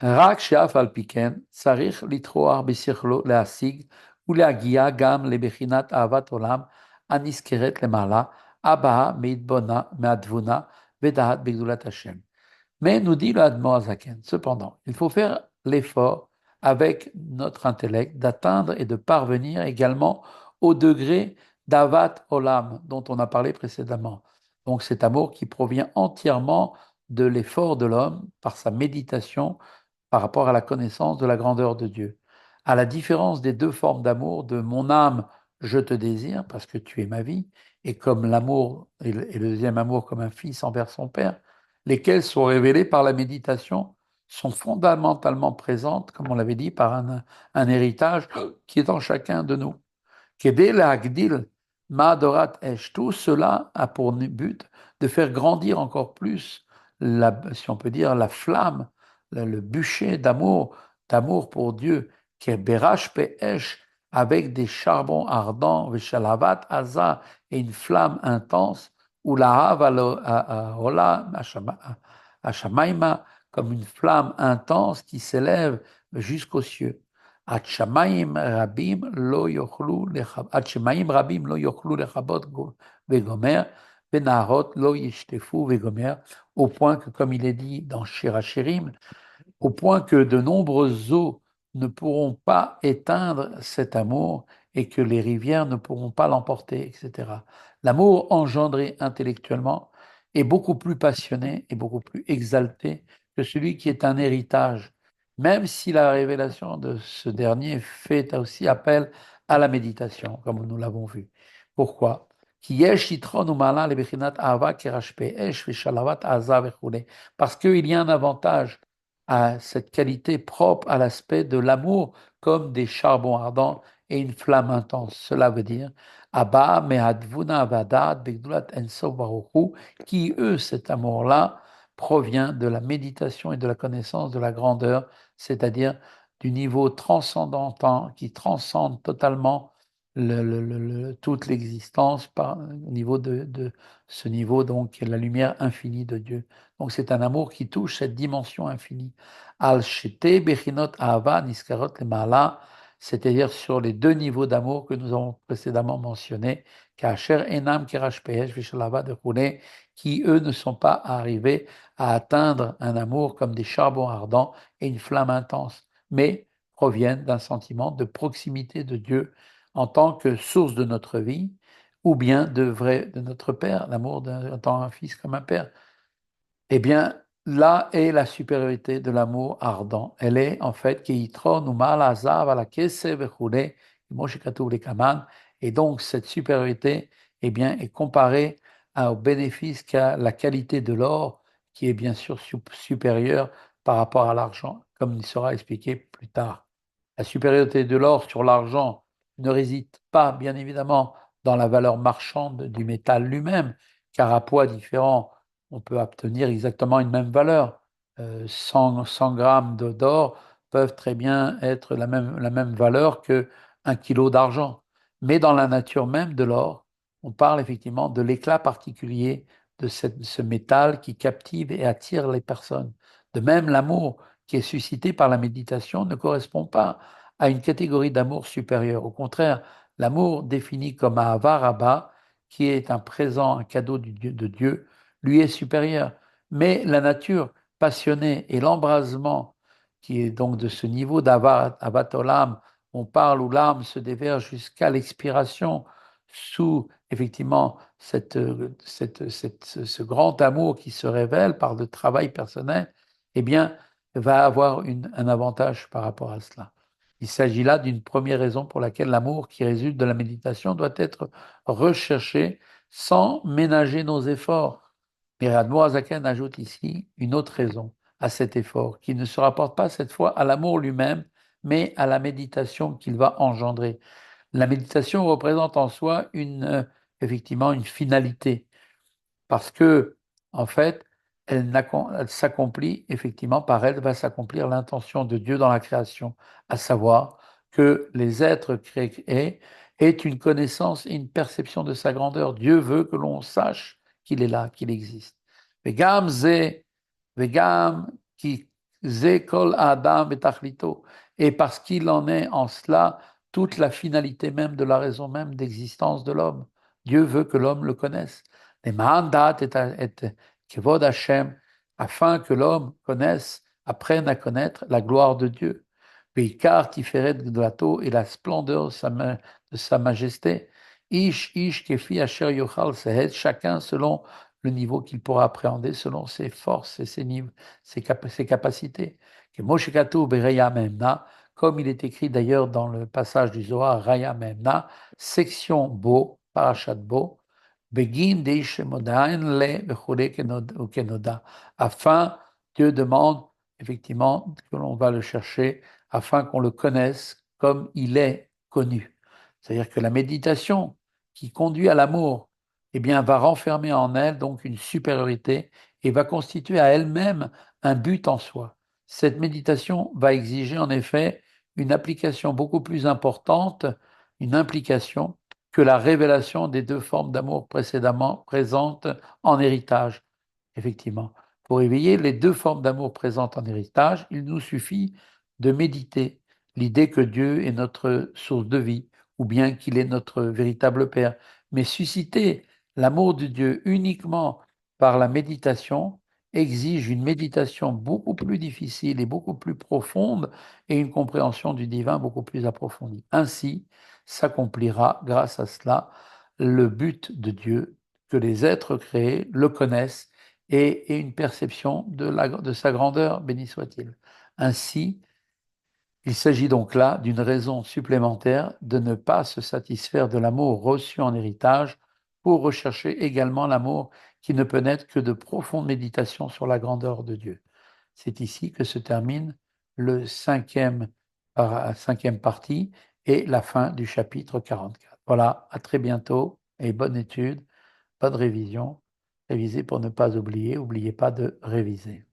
רק שאף על פי כן צריך לטרוח בשכלו להשיג ולהגיע גם לבחינת אהבת עולם הנזכרת למעלה, הבאה מהתבונה ודעת בגדולת השם. Mais nous dit le Admoazaken, cependant, il faut faire l'effort avec notre intellect d'atteindre et de parvenir également au degré d'Avat Olam dont on a parlé précédemment. Donc cet amour qui provient entièrement de l'effort de l'homme par sa méditation par rapport à la connaissance de la grandeur de Dieu. À la différence des deux formes d'amour, de mon âme, je te désire parce que tu es ma vie, et comme l'amour, et le deuxième amour comme un fils envers son père, lesquelles sont révélées par la méditation, sont fondamentalement présentes, comme on l'avait dit, par un héritage qui est en chacun de nous. Kedel Agdil Maadorat Esh, tout cela a pour but de faire grandir encore plus, si on peut dire, la flamme, le bûcher d'amour pour Dieu, qui est Berash Esh, avec des charbons ardents, Veshalavat Aza, et une flamme intense, ou la Ola Hashamaima, comme une flamme intense qui s'élève jusqu'aux cieux. עד שמיים רבים לא יוכלו לכבות וגומר, Benarot lo yishtefu vegomer, au point que, comme il est dit dans Shirachirim, au point que de nombreuses eaux ne pourront pas éteindre cet amour et que les rivières ne pourront pas l'emporter, etc. L'amour engendré intellectuellement est beaucoup plus passionné et beaucoup plus exalté que celui qui est un héritage, même si la révélation de ce dernier fait aussi appel à la méditation, comme nous l'avons vu. Pourquoi? Parce qu'il y a un avantage à cette qualité propre à l'aspect de l'amour, comme des charbons ardents et une flamme intense. Cela veut dire Abba mehadvuna vadat begdulat ensof baruchu, qui eux, cet amour-là, provient de la méditation et de la connaissance de la grandeur, c'est-à-dire du niveau transcendantant qui transcende totalement toute l'existence au niveau de ce niveau, donc la lumière infinie de Dieu. Donc c'est un amour qui touche cette dimension infinie. Al shete bechinot ahava niskarot lemala, c'est-à-dire sur les deux niveaux d'amour que nous avons précédemment mentionnés, kacher enam kerash peyesh vishalava de roulé, qui eux ne sont pas arrivés à atteindre un amour comme des charbons ardents et une flamme intense, mais proviennent d'un sentiment de proximité de Dieu en tant que source de notre vie, ou bien de notre Père, l'amour d'un tant un fils comme un Père. Eh bien, là est la supériorité de l'amour ardent. Elle est en fait Keitron ou Malazav à la Kesev Echule, Moshekatu Lekaman. Et donc, cette supériorité eh bien, est comparée au bénéfice qu'a la qualité de l'or, qui est bien sûr supérieure par rapport à l'argent, comme il sera expliqué plus tard. La supériorité de l'or sur l'argent ne réside pas, bien évidemment, dans la valeur marchande du métal lui-même, car à poids différent, on peut obtenir exactement une même valeur. 100 grammes d'or peuvent très bien être la même valeur que 1 kilo d'argent. Mais dans la nature même de l'or, on parle effectivement de l'éclat particulier de ce métal qui captive et attire les personnes. De même, l'amour qui est suscité par la méditation ne correspond pas à une catégorie d'amour supérieure. Au contraire, l'amour défini comme Avaraba, qui est un présent, un cadeau de Dieu, lui est supérieur. Mais la nature passionnée et l'embrasement, qui est donc de ce niveau d'Avatolam, on parle où l'âme se déverse jusqu'à l'expiration, sous effectivement ce grand amour qui se révèle par le travail personnel, eh bien, va avoir un avantage par rapport à cela. Il s'agit là d'une première raison pour laquelle l'amour qui résulte de la méditation doit être recherché sans ménager nos efforts. Mais Radmoazaken ajoute ici une autre raison à cet effort, qui ne se rapporte pas cette fois à l'amour lui-même, mais à la méditation qu'il va engendrer. La méditation représente en soi effectivement une finalité, parce que, en fait, elle s'accomplit, effectivement, par elle va s'accomplir l'intention de Dieu dans la création, à savoir que les êtres créés aient une connaissance et une perception de sa grandeur. Dieu veut que l'on sache qu'il est là, qu'il existe. Vegam ze, vegam ki ze kol adam betachlito. Et parce qu'il en est en cela toute la finalité même de la raison même d'existence de l'homme. Dieu veut que l'homme le connaisse. Les Mahandat et Kevod Hashem, afin que l'homme connaisse, apprenne à connaître la gloire de Dieu. Beikar Tiferet Gdolato et la splendeur de sa majesté. Ish Kefi Asher Yochal Sehed, chacun selon le niveau qu'il pourra appréhender, selon ses forces et ses capacités. Que Moshe Katu Bereya Memna, comme il est écrit d'ailleurs dans le passage du Zohar, Raya Memna, section Bo, Parashat Bo, Begin Deish Modain Le Bechore Kenoda, afin, Dieu demande effectivement que l'on va le chercher, afin qu'on le connaisse comme il est connu. C'est-à-dire que la méditation qui conduit à l'amour, eh bien, va renfermer en elle donc une supériorité et va constituer à elle-même un but en soi. Cette méditation va exiger en effet une application beaucoup plus importante, une implication que la révélation des deux formes d'amour précédemment présentes en héritage. Effectivement, pour éveiller les deux formes d'amour présentes en héritage, il nous suffit de méditer l'idée que Dieu est notre source de vie, ou bien qu'il est notre véritable Père. Mais susciter L'amour de Dieu uniquement par la méditation exige une méditation beaucoup plus difficile et beaucoup plus profonde et une compréhension du divin beaucoup plus approfondie. Ainsi s'accomplira, grâce à cela, le but de Dieu, que les êtres créés le connaissent et aient une perception de sa grandeur, béni soit-il. Ainsi, il s'agit donc là d'une raison supplémentaire de ne pas se satisfaire de l'amour reçu en héritage pour rechercher également l'amour qui ne peut naître que de profondes méditations sur la grandeur de Dieu. C'est ici que se termine le cinquième partie et la fin du chapitre 44. Voilà, à très bientôt et bonne étude, bonne révision. Révisez pour ne pas oublier, n'oubliez pas de réviser.